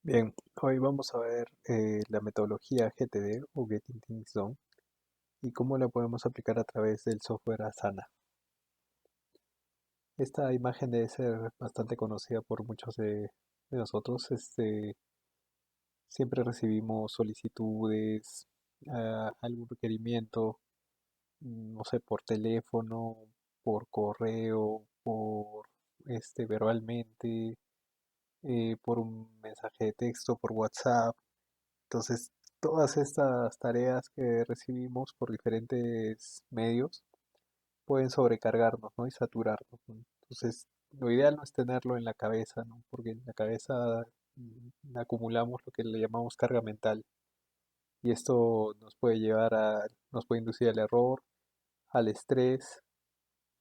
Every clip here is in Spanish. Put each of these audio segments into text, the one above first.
Bien, hoy vamos a ver la metodología GTD o Getting Things Done y cómo la podemos aplicar a través del software Asana. Esta imagen debe ser bastante conocida por muchos de nosotros. Siempre recibimos solicitudes, algún requerimiento, no sé, por teléfono, por correo, por verbalmente, por un mensaje de texto, por WhatsApp. Entonces, todas estas tareas que recibimos por diferentes medios pueden sobrecargarnos, ¿no? Y saturarnos, ¿no? Entonces, lo ideal no es tenerlo en la cabeza, ¿no? Porque en la cabeza acumulamos lo que le llamamos carga mental y esto nos puede inducir al error, al estrés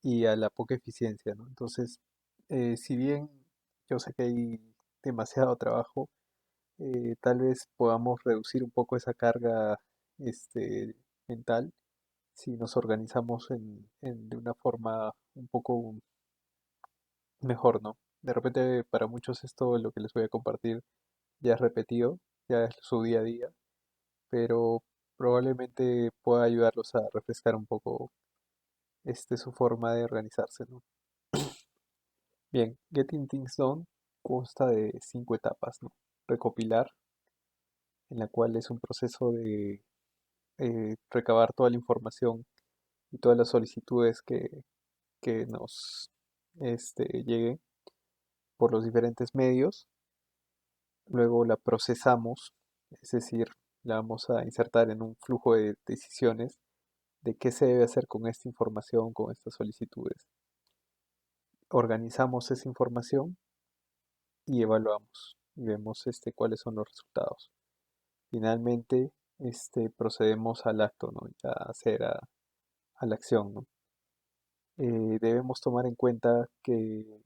y a la poca eficiencia, ¿no? Entonces, si bien yo sé que hay demasiado trabajo, tal vez podamos reducir un poco esa carga mental si nos organizamos de una forma un poco mejor, ¿no? De repente para muchos esto lo que les voy a compartir ya es repetido, ya es su día a día, pero probablemente pueda ayudarlos a refrescar un poco su forma de organizarse, ¿no? Bien, Getting Things Done consta de 5 etapas, ¿no? Recopilar, en la cual es un proceso de recabar toda la información y todas las solicitudes que nos lleguen por los diferentes medios. Luego la procesamos, es decir, la vamos a insertar en un flujo de decisiones de qué se debe hacer con esta información, con estas solicitudes. Organizamos esa información y evaluamos y vemos cuáles son los resultados. Finalmente, procedemos al acto, ¿no? Ya a hacer a la acción, ¿no? Debemos tomar en cuenta que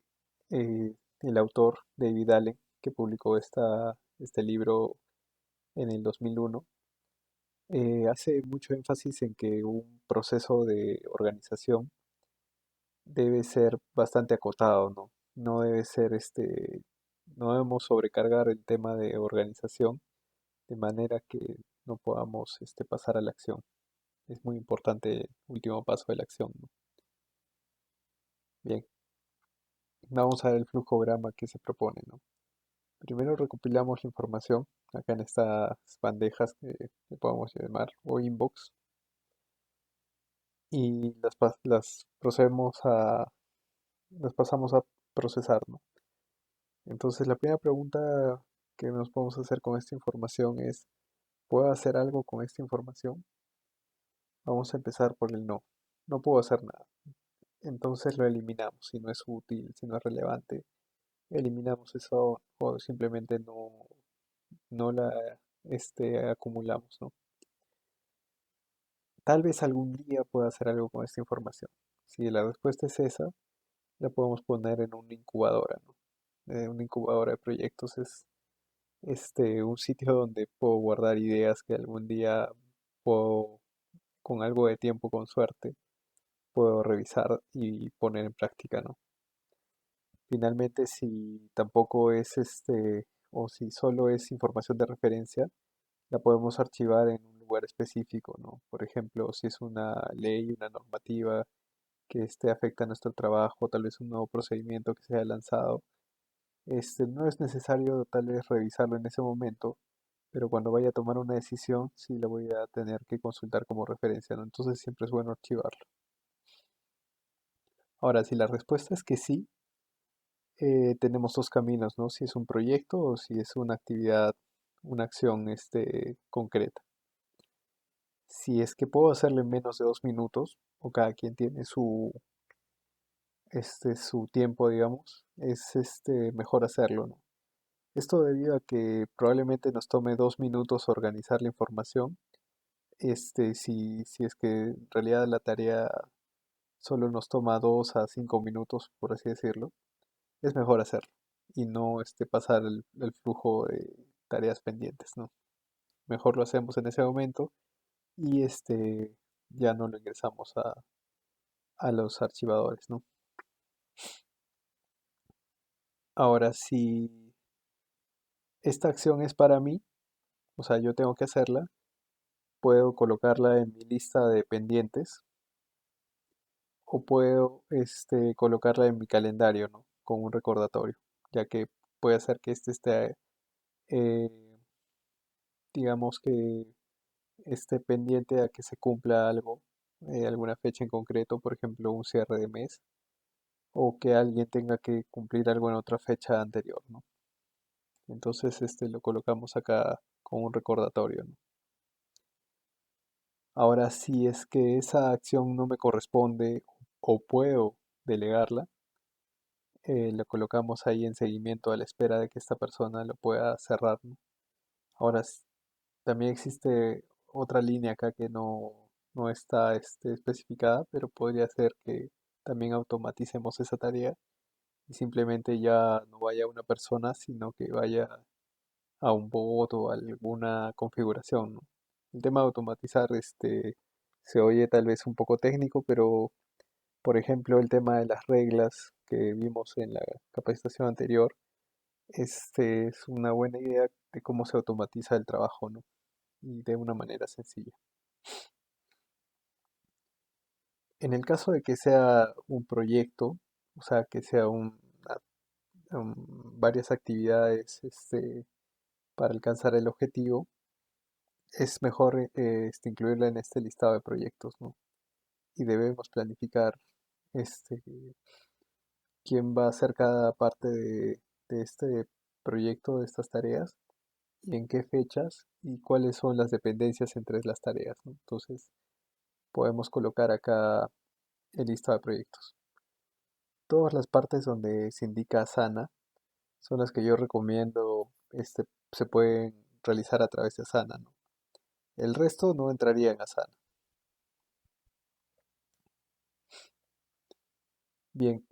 el autor, David Allen, que publicó este libro en el 2001, hace mucho énfasis en que un proceso de organización debe ser bastante acotado, ¿no? No debe ser no debemos sobrecargar el tema de organización de manera que no podamos pasar a la acción. Es muy importante el último paso de la acción, ¿no? Bien, vamos a ver el flujograma que se propone, ¿no? Primero recopilamos la información acá en estas bandejas que podemos llamar o inbox y las pasamos a procesar, ¿no? Entonces la primera pregunta que nos podemos hacer con esta información es, ¿puedo hacer algo con esta información? Vamos a empezar por el no. No puedo hacer nada. Entonces lo eliminamos. Si no es útil, si no es relevante, eliminamos eso o simplemente no la acumulamos, ¿no? Tal vez algún día pueda hacer algo con esta información. Si la respuesta es esa, la podemos poner en una incubadora, ¿no? Una incubadora de proyectos es un sitio donde puedo guardar ideas que algún día puedo, con algo de tiempo, con suerte, puedo revisar y poner en práctica, ¿no? Finalmente, si tampoco es o si solo es información de referencia, la podemos archivar en un lugar específico, ¿no? Por ejemplo, si es una ley, una normativa que afecta a nuestro trabajo, tal vez un nuevo procedimiento que se haya lanzado, no es necesario tal vez revisarlo en ese momento, pero cuando vaya a tomar una decisión, sí la voy a tener que consultar como referencia, ¿no? Entonces siempre es bueno archivarlo. Ahora, si la respuesta es que sí, tenemos dos caminos, ¿no? Si es un proyecto o si es una actividad, una acción concreta. Si es que puedo hacerlo en menos de 2 minutos, o cada quien tiene su tiempo, digamos, es mejor hacerlo, ¿no? Esto debido a que probablemente nos tome 2 minutos organizar la información. Si es que en realidad la tarea solo nos toma 2 a 5 minutos, por así decirlo, es mejor hacerlo y no pasar el flujo de tareas pendientes, ¿no? Mejor lo hacemos en ese momento y ya no lo ingresamos a los archivadores, ¿no? Ahora, si esta acción es para mí, o sea, yo tengo que hacerla, puedo colocarla en mi lista de pendientes o puedo colocarla en mi calendario, ¿no? Con un recordatorio, ya que puede hacer que este esté, eh, digamos que esté pendiente a que se cumpla algo, alguna fecha en concreto, por ejemplo, un cierre de mes, o que alguien tenga que cumplir algo en otra fecha anterior, ¿no? Entonces, lo colocamos acá con un recordatorio, ¿no? Ahora, si es que esa acción no me corresponde o puedo delegarla, lo colocamos ahí en seguimiento a la espera de que esta persona lo pueda cerrar, ¿no? Ahora, también existe otra línea acá que no está especificada, pero podría ser que también automaticemos esa tarea y simplemente ya no vaya una persona, sino que vaya a un bot o alguna configuración, ¿no? El tema de automatizar se oye tal vez un poco técnico, pero por ejemplo el tema de las reglas que vimos en la capacitación anterior, es una buena idea de cómo se automatiza el trabajo, ¿no? Y de una manera sencilla. En el caso de que sea un proyecto, o sea, que sea varias actividades para alcanzar el objetivo, es mejor incluirla en este listado de proyectos, ¿no? Y debemos planificar este, quién va a hacer cada parte de este proyecto, de estas tareas, y en qué fechas y cuáles son las dependencias entre las tareas, ¿no? Entonces, podemos colocar acá el listado de proyectos. Todas las partes donde se indica Asana son las que yo recomiendo, se pueden realizar a través de Asana, ¿no? El resto no entraría en Asana. Bien,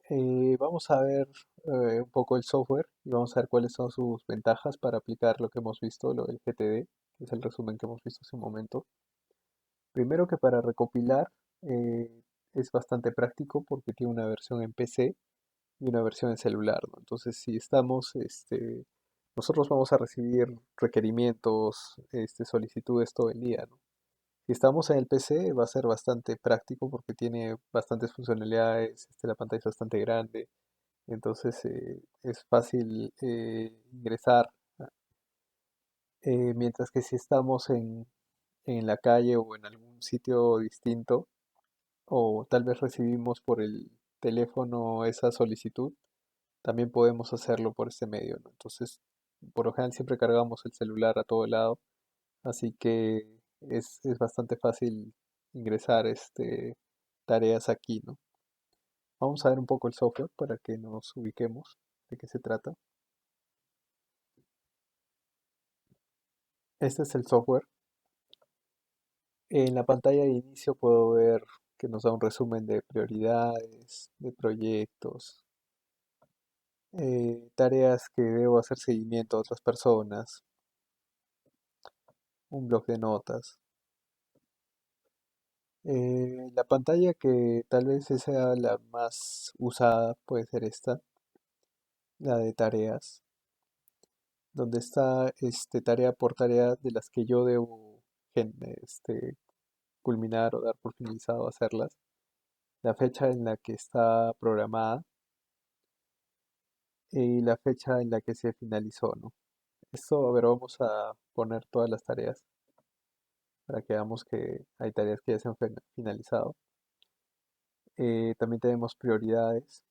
vamos a ver un poco el software y vamos a ver cuáles son sus ventajas para aplicar lo que hemos visto, lo del GTD, que es el resumen que hemos visto hace un momento. Primero que para recopilar eh, es bastante práctico porque tiene una versión en PC y una versión en celular, ¿no? Entonces, si estamos, nosotros vamos a recibir requerimientos, solicitudes todo el día, ¿no? Si estamos en el PC va a ser bastante práctico porque tiene bastantes funcionalidades, la pantalla es bastante grande, entonces es fácil ingresar. Mientras que si estamos en la calle o en algún sitio distinto, o tal vez recibimos por el teléfono esa solicitud, también podemos hacerlo por este medio, ¿no? Entonces, por lo general siempre cargamos el celular a todo lado, así que es bastante fácil ingresar tareas aquí, ¿no? Vamos a ver un poco el software para que nos ubiquemos de qué se trata. Este es el software. En la pantalla de inicio puedo ver que nos da un resumen de prioridades, de proyectos, tareas que debo hacer seguimiento a otras personas, un blog de notas. La pantalla que tal vez sea la más usada puede ser esta, la de tareas, donde está tarea por tarea de las que yo debo culminar o dar por finalizado hacerlas, la fecha en la que está programada y la fecha en la que se finalizó, ¿no? Esto, a ver, vamos a poner todas las tareas para que veamos que hay tareas que ya se han finalizado. También tenemos prioridades.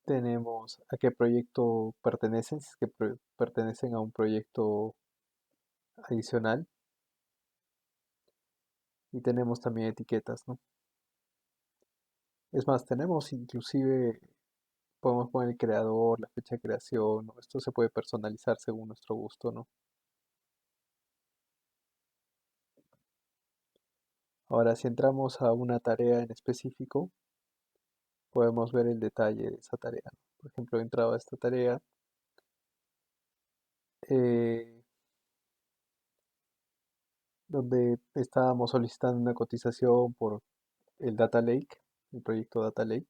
Tenemos a qué proyecto pertenecen, si es que pertenecen a un proyecto adicional. Y tenemos también etiquetas, ¿no? Es más, tenemos inclusive, podemos poner el creador, la fecha de creación, ¿no? Esto se puede personalizar según nuestro gusto, ¿no? Ahora, si entramos a una tarea en específico, podemos ver el detalle de esa tarea, ¿no? Por ejemplo, he entrado a esta tarea, eh, donde estábamos solicitando una cotización por el Data Lake, el proyecto Data Lake.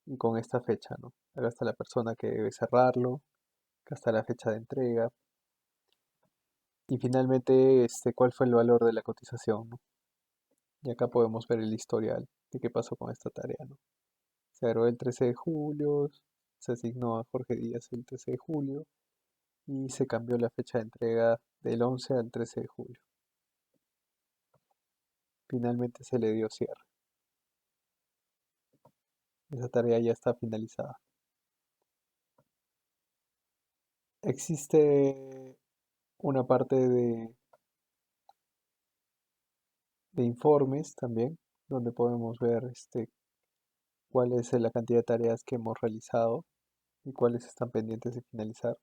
y con esta fecha, ¿no? Acá está la persona que debe cerrarlo, acá está la fecha de entrega y finalmente cuál fue el valor de la cotización, ¿no? Y acá podemos ver el historial de qué pasó con esta tarea, ¿no? Se agregó el 13 de julio, se asignó a Jorge Díaz el 13 de julio y se cambió la fecha de entrega del 11 al 13 de julio. Finalmente se le dio cierre. Esa tarea ya está finalizada. Existe una parte de informes también, donde podemos ver cuál es la cantidad de tareas que hemos realizado y cuáles están pendientes de finalizar.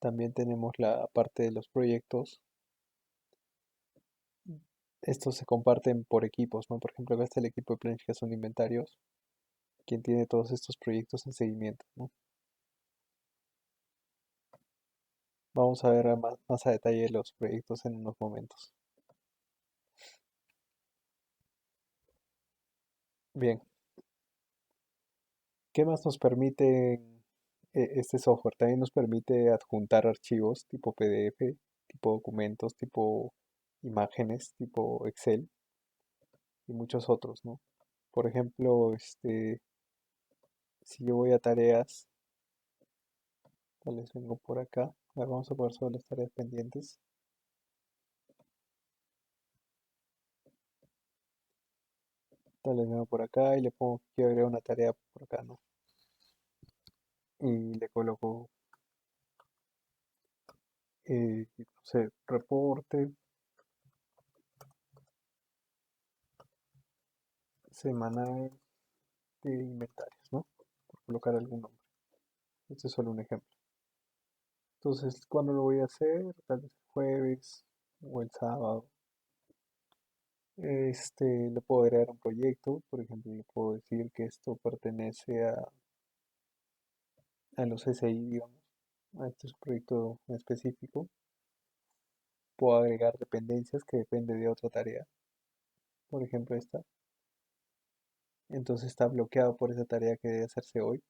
También tenemos la parte de los proyectos. Estos se comparten por equipos, ¿no? Por ejemplo, acá está el equipo de planificación de inventarios, quien tiene todos estos proyectos en seguimiento, ¿no? Vamos a ver más a detalle los proyectos en unos momentos. Bien, ¿qué más nos permite este software? También nos permite adjuntar archivos tipo PDF, tipo documentos, tipo imágenes, tipo Excel y muchos otros, ¿no? Por ejemplo, si yo voy a tareas, tal vez vengo por acá. Vamos a poner sobre las tareas pendientes. Tal vez vengo por acá y le pongo que quiero agregar una tarea por acá, ¿no? Y le coloco, no sé, reporte semanal de inventarios, ¿no? Por colocar algún nombre. Este es solo un ejemplo. Entonces, ¿cuándo lo voy a hacer? Tal vez el jueves o el sábado. Le puedo agregar un proyecto, por ejemplo, le puedo decir que esto pertenece a los SI, digamos, a este es un proyecto en específico. Puedo agregar dependencias que depende de otra tarea, por ejemplo esta. Entonces está bloqueado por esa tarea que debe hacerse hoy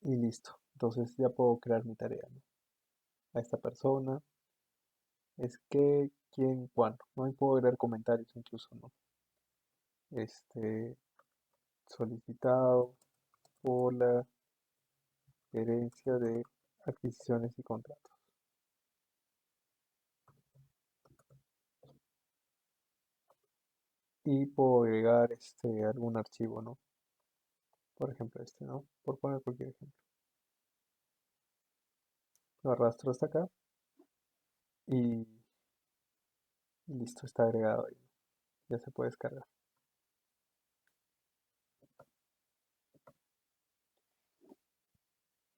y listo. Entonces ya puedo crear mi tarea, ¿no? A esta persona, es que, quién, cuándo. No y puedo agregar comentarios incluso, ¿no? Este, solicitado por la gerencia de adquisiciones y contratos. Y puedo agregar algún archivo, ¿no? Por ejemplo ¿no? Por poner cualquier ejemplo. Lo arrastro hasta acá y, y listo, está agregado ahí. Ya se puede descargar.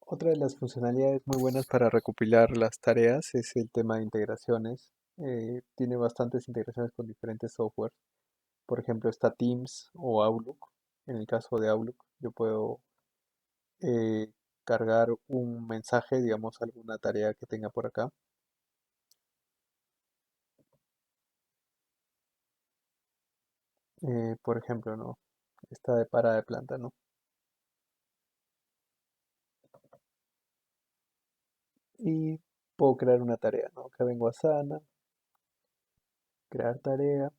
Otra de las funcionalidades muy buenas para recopilar las tareas es el tema de integraciones. Tiene bastantes integraciones con diferentes software. Por ejemplo, está Teams o Outlook. En el caso de Outlook, yo puedo eh, cargar un mensaje, digamos, alguna tarea que tenga por acá. Por ejemplo, ¿no? Esta de parada de planta, ¿no? Y puedo crear una tarea, ¿no? Acá vengo a Sana, crear tarea,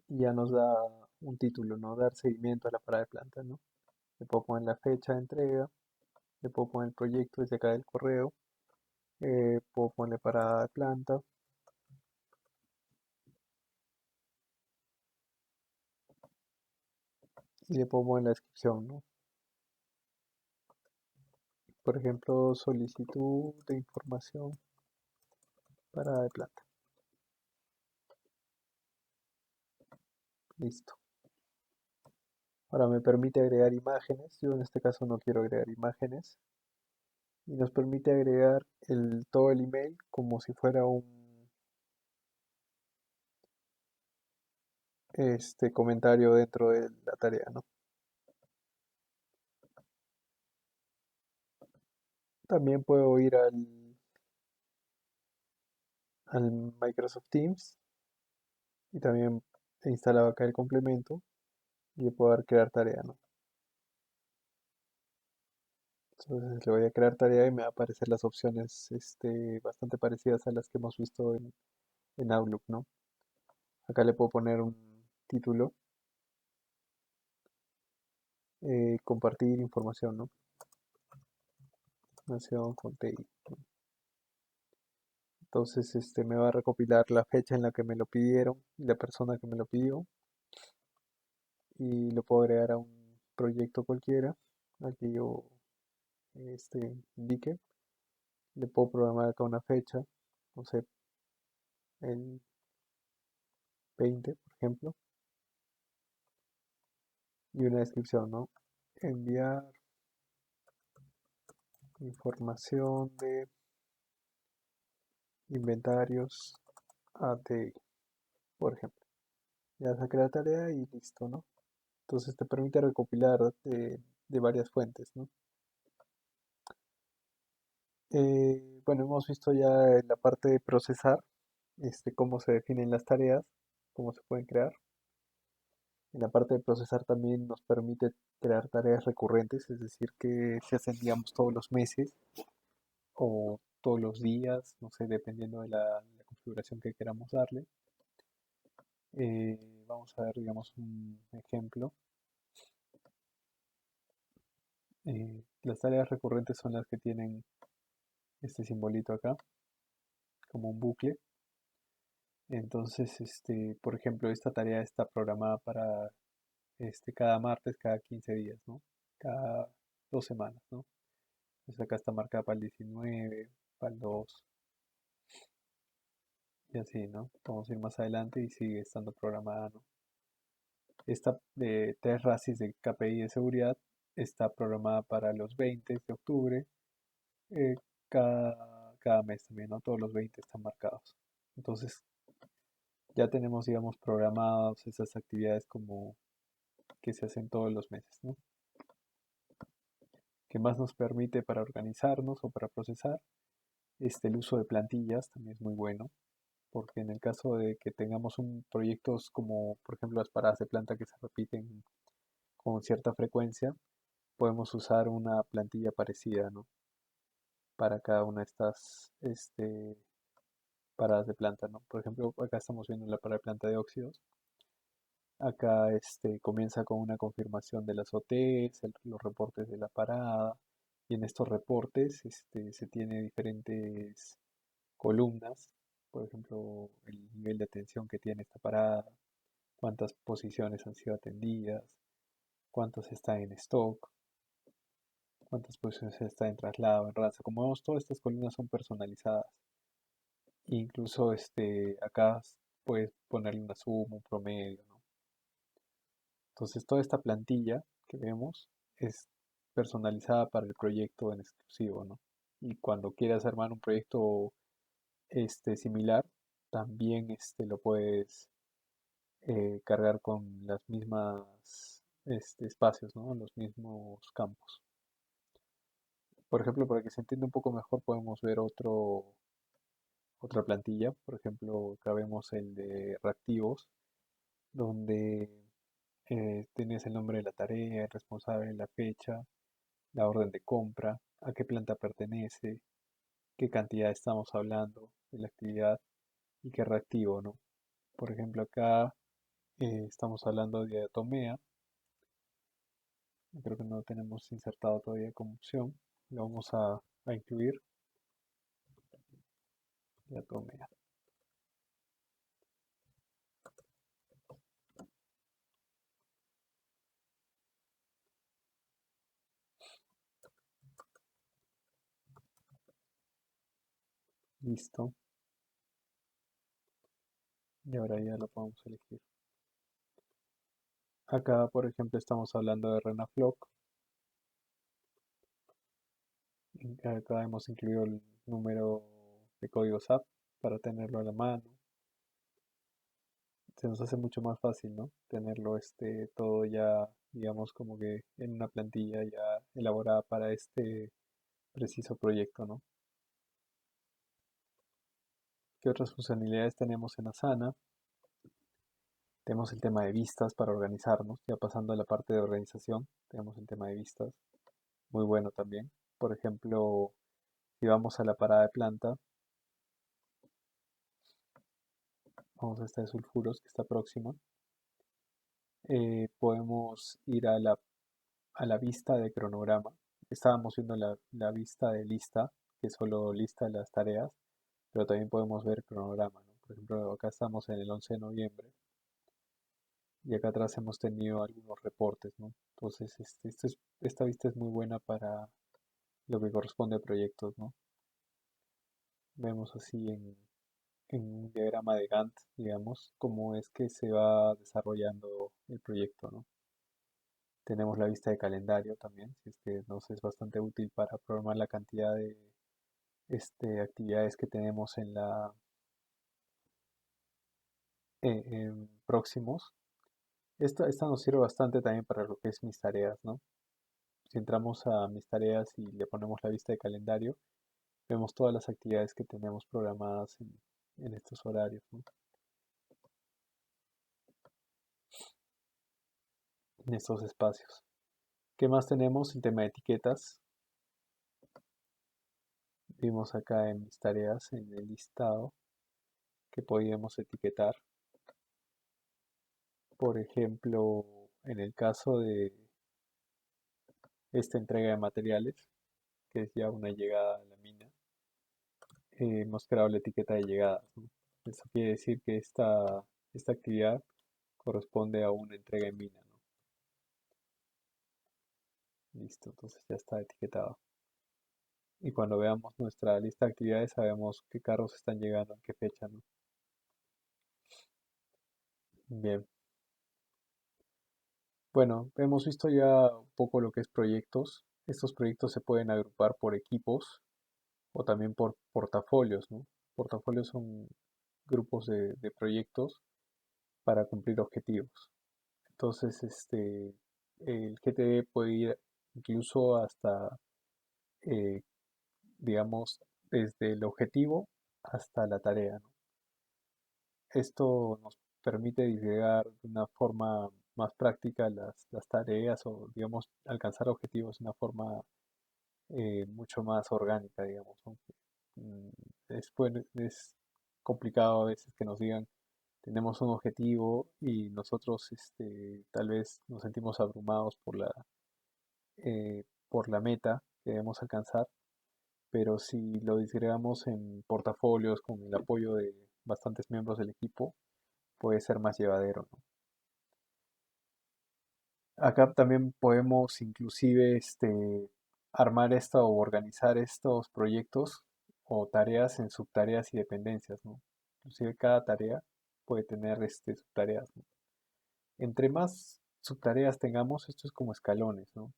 y ya nos da un título, ¿no? Dar seguimiento a la parada de planta, ¿no? Le puedo poner la fecha de entrega, le puedo poner el proyecto desde acá del correo, puedo ponerle parada de planta y le puedo poner la descripción, ¿no? Por ejemplo, solicitud de información parada de planta. Listo. Ahora me permite agregar imágenes. Yo en este caso no quiero agregar imágenes. Y nos permite agregar todo el email como si fuera un comentario dentro de la tarea, ¿no? También puedo ir al Microsoft Teams y también he instalado acá el complemento y le puedo dar crear tarea, ¿no? Entonces le voy a crear tarea y me va a aparecer las opciones bastante parecidas a las que hemos visto en Outlook, ¿no? Acá le puedo poner un título, compartir información, ¿no? Información con TI. Entonces me va a recopilar la fecha en la que me lo pidieron y la persona que me lo pidió y lo puedo agregar a un proyecto cualquiera al que yo indique. Le puedo programar acá una fecha, no sé, el 20, por ejemplo, y una descripción, ¿no? Enviar información de inventarios a TI, por ejemplo. Ya saqué la tarea y listo, ¿no? Entonces te permite recopilar de varias fuentes, ¿no? Bueno, hemos visto ya en la parte de procesar, cómo se definen las tareas, cómo se pueden crear. En la parte de procesar también nos permite crear tareas recurrentes, es decir, que se hacen, digamos, todos los meses o todos los días, no sé, dependiendo de la configuración que queramos darle. Vamos a ver, digamos, un ejemplo. Las tareas recurrentes son las que tienen este simbolito acá, como un bucle. Entonces, por ejemplo, esta tarea está programada para cada martes, cada 15 días, ¿no? Cada 2 semanas, ¿no? Entonces acá está marcada para el 19, para el 2, y así, ¿no? Vamos a ir más adelante y sigue estando programada, ¿no? Esta de 3 RACIs de KPI de seguridad está programada para los 20 de octubre, eh, cada mes también, ¿no? Todos los 20 están marcados. Entonces ya tenemos, digamos, programadas esas actividades como que se hacen todos los meses, ¿no? Que más nos permite para organizarnos o para procesar. El uso de plantillas también es muy bueno, porque en el caso de que tengamos proyectos como, por ejemplo, las paradas de planta que se repiten con cierta frecuencia, podemos usar una plantilla parecida, ¿no? Para cada una de estas paradas de planta, ¿no? Por ejemplo, acá estamos viendo la parada de planta de óxidos. Acá comienza con una confirmación de las OTs, los reportes de la parada, y en estos reportes se tiene diferentes columnas, por ejemplo, el nivel de atención que tiene esta parada, cuántas posiciones han sido atendidas, cuántos están en stock, cuántas posiciones están en traslado, en raza. Como vemos, todas estas columnas son personalizadas. Incluso acá puedes ponerle una suma, un promedio, ¿no? Entonces toda esta plantilla que vemos es personalizada para el proyecto en exclusivo, ¿no? Y cuando quieras armar un proyecto similar, también lo puedes cargar con las mismas espacios, ¿no? Los mismos campos. Por ejemplo, para que se entienda un poco mejor, podemos ver otra plantilla. Por ejemplo, acá vemos el de reactivos, donde tienes el nombre de la tarea, el responsable, la fecha, la orden de compra, a qué planta pertenece, qué cantidad estamos hablando de la actividad y qué reactivo, ¿no? Por ejemplo, acá estamos hablando de diatomea. Creo que no lo tenemos insertado todavía como opción. Lo vamos a incluir. Diatomea. Listo. Y ahora ya lo podemos elegir. Acá, por ejemplo, estamos hablando de Renafloc. Acá hemos incluido el número de código SAP para tenerlo a la mano. Se nos hace mucho más fácil, ¿no? Tenerlo todo ya, digamos, como que en una plantilla ya elaborada para este preciso proyecto, ¿no? ¿Qué otras funcionalidades tenemos en Asana? Tenemos el tema de vistas para organizarnos, ya pasando a la parte de organización, tenemos el tema de vistas, muy bueno también. Por ejemplo, si vamos a la parada de planta, vamos a esta de sulfuros que está próxima, podemos ir a la vista de cronograma. Estábamos viendo la vista de lista, que solo lista las tareas, pero también podemos ver cronograma, ¿no? Por ejemplo, acá estamos en el 11 de noviembre y acá atrás hemos tenido algunos reportes, ¿no? Entonces, esta vista es muy buena para lo que corresponde a proyectos, ¿no? Vemos así en un diagrama de Gantt, digamos, cómo es que se va desarrollando el proyecto, ¿no? Tenemos la vista de calendario también, si es que nos es bastante útil para programar la cantidad de actividades que tenemos en próximos. Esta nos sirve bastante también para lo que es mis tareas, ¿no? Si entramos a mis tareas y le ponemos la vista de calendario, vemos todas las actividades que tenemos programadas en estos horarios, ¿no? En estos espacios. ¿Qué más tenemos? El tema de etiquetas. Vimos acá en mis tareas, en el listado, que podíamos etiquetar. Por ejemplo, en el caso de esta entrega de materiales, que es ya una llegada a la mina, hemos creado la etiqueta de llegada, ¿no? Eso quiere decir que esta actividad corresponde a una entrega en mina, ¿no? Listo, entonces ya está etiquetado. Y cuando veamos nuestra lista de actividades, sabemos qué carros están llegando, en qué fecha, ¿no? Bien. Bueno, hemos visto ya un poco lo que es proyectos. Estos proyectos se pueden agrupar por equipos o también por portafolios, ¿no? Portafolios son grupos de proyectos para cumplir objetivos. Entonces, el GTD puede ir incluso hasta, eh, digamos, desde el objetivo hasta la tarea, ¿no? Esto nos permite disgregar de una forma más práctica las tareas o, digamos, alcanzar objetivos de una forma mucho más orgánica, digamos, ¿no? Mm, es complicado a veces que nos digan, tenemos un objetivo y nosotros tal vez nos sentimos abrumados por la meta que debemos alcanzar, pero si lo disgregamos en portafolios con el apoyo de bastantes miembros del equipo, puede ser más llevadero, ¿no? Acá también podemos inclusive armar esta o organizar estos proyectos o tareas en subtareas y dependencias, ¿no? Inclusive cada tarea puede tener subtareas, ¿no? Entre más subtareas tengamos, esto es como escalones, ¿no?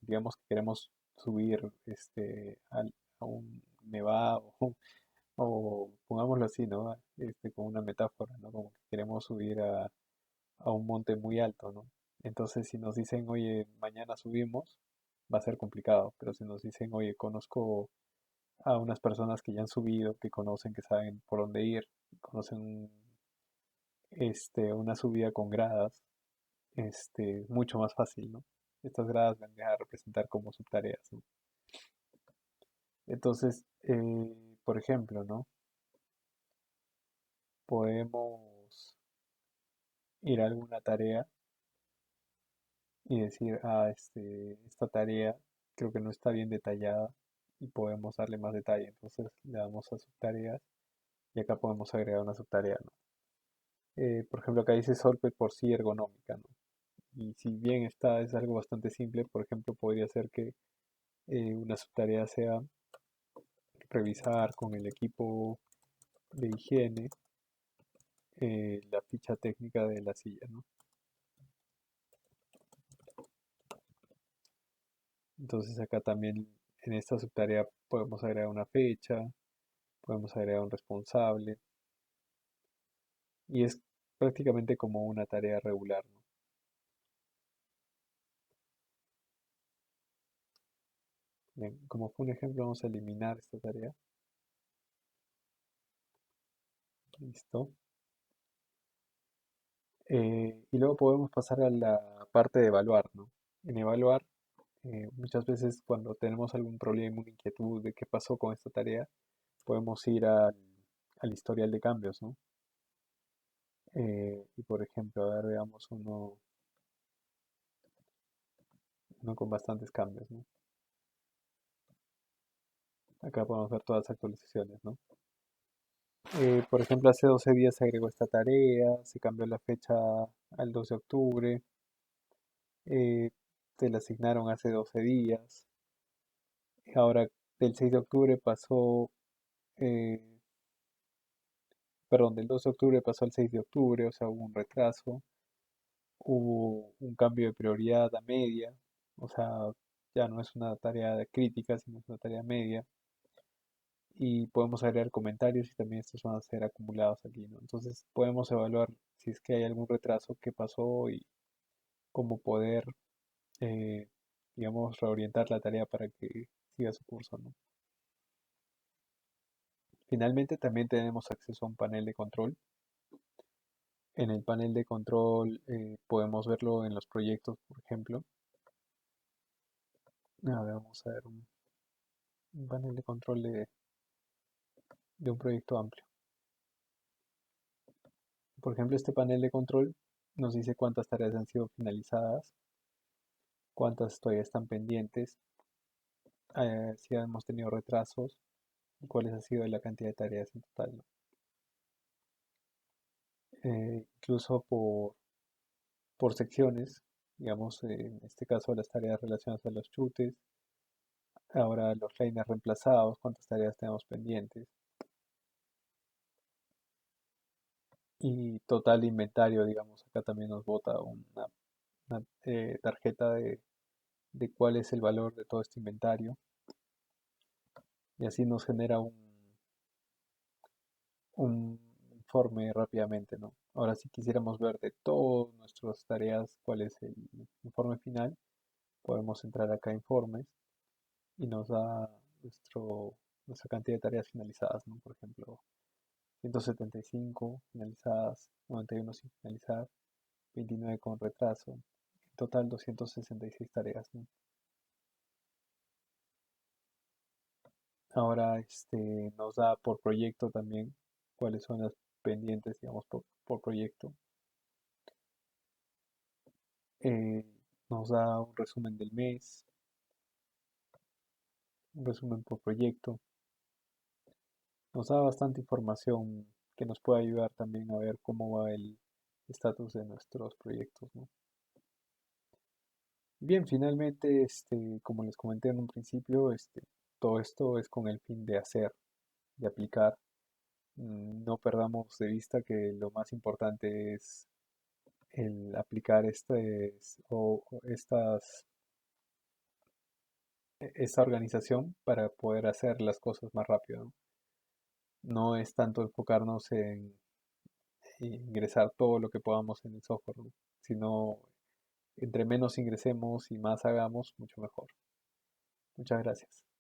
Digamos que queremos subir a un nevado o pongámoslo así, ¿no? Como una metáfora, ¿no? Como que queremos subir a un monte muy alto, ¿no? Entonces, si nos dicen, oye, mañana subimos, va a ser complicado, pero si nos dicen, oye, conozco a unas personas que ya han subido, que conocen, que saben por dónde ir, conocen una subida con gradas, mucho más fácil, ¿no? Estas gradas van a representar como subtareas, ¿no? Entonces, por ejemplo, ¿no? Podemos ir a alguna tarea y decir, esta tarea creo que no está bien detallada y podemos darle más detalle. Entonces le damos a subtareas y acá podemos agregar una subtarea, ¿no? Por ejemplo, acá dice Solve por sí ergonómica, ¿no? Y si bien es algo bastante simple, por ejemplo, podría ser que una subtarea sea revisar con el equipo de higiene la ficha técnica de la silla, ¿no? Entonces acá también en esta subtarea podemos agregar una fecha, podemos agregar un responsable y es prácticamente como una tarea regular, ¿no? Bien, como fue un ejemplo, vamos a eliminar esta tarea. Listo. Y luego podemos pasar a la parte de evaluar, ¿no? En evaluar, muchas veces cuando tenemos algún problema, una inquietud de qué pasó con esta tarea, podemos ir al historial de cambios, ¿no? Y por ejemplo, a ver, veamos uno con bastantes cambios, ¿no? Acá podemos ver todas las actualizaciones, ¿no? Por ejemplo, hace 12 días se agregó esta tarea, se cambió la fecha al 2 de octubre, eh, se la asignaron hace 12 días, ahora del 6 de octubre pasó, eh, perdón, del 2 de octubre pasó al 6 de octubre, o sea, hubo un retraso, hubo un cambio de prioridad a media, o sea, ya no es una tarea crítica, sino es una tarea media, y podemos agregar comentarios y también estos van a ser acumulados aquí, ¿no? Entonces podemos evaluar si es que hay algún retraso que pasó y cómo poder, eh, digamos, reorientar la tarea para que siga su curso, ¿no? Finalmente también tenemos acceso a un panel de control. En el panel de control podemos verlo en los proyectos, por ejemplo. A ver, vamos a ver un panel de control de un proyecto amplio. Por ejemplo, este panel de control nos dice cuántas tareas han sido finalizadas, cuántas todavía están pendientes, si hemos tenido retrasos y cuál ha sido la cantidad de tareas en total, ¿no? Incluso por secciones, digamos, en este caso las tareas relacionadas a los chutes, ahora los liners reemplazados, cuántas tareas tenemos pendientes y total inventario, digamos, acá también nos bota una tarjeta de cuál es el valor de todo este inventario y así nos genera un informe rápidamente, ¿no? Ahora, si quisiéramos ver de todas nuestras tareas cuál es el informe final, podemos entrar acá a informes y nos da nuestra cantidad de tareas finalizadas, ¿no? Por ejemplo, 175 finalizadas, 91 sin finalizar, 29 con retraso, en total 266 tareas, ¿no? Ahora nos da por proyecto también cuáles son las pendientes, digamos, por proyecto. Eh, Nos da un resumen del mes, un resumen por proyecto. Nos da bastante información que nos puede ayudar también a ver cómo va el estatus de nuestros proyectos, ¿no? Bien, finalmente, como les comenté en un principio, todo esto es con el fin de hacer, de aplicar. No perdamos de vista que lo más importante es el aplicar o esta organización para poder hacer las cosas más rápido, ¿no? No es tanto enfocarnos en ingresar todo lo que podamos en el software, ¿no? Sino entre menos ingresemos y más hagamos, mucho mejor. Muchas gracias.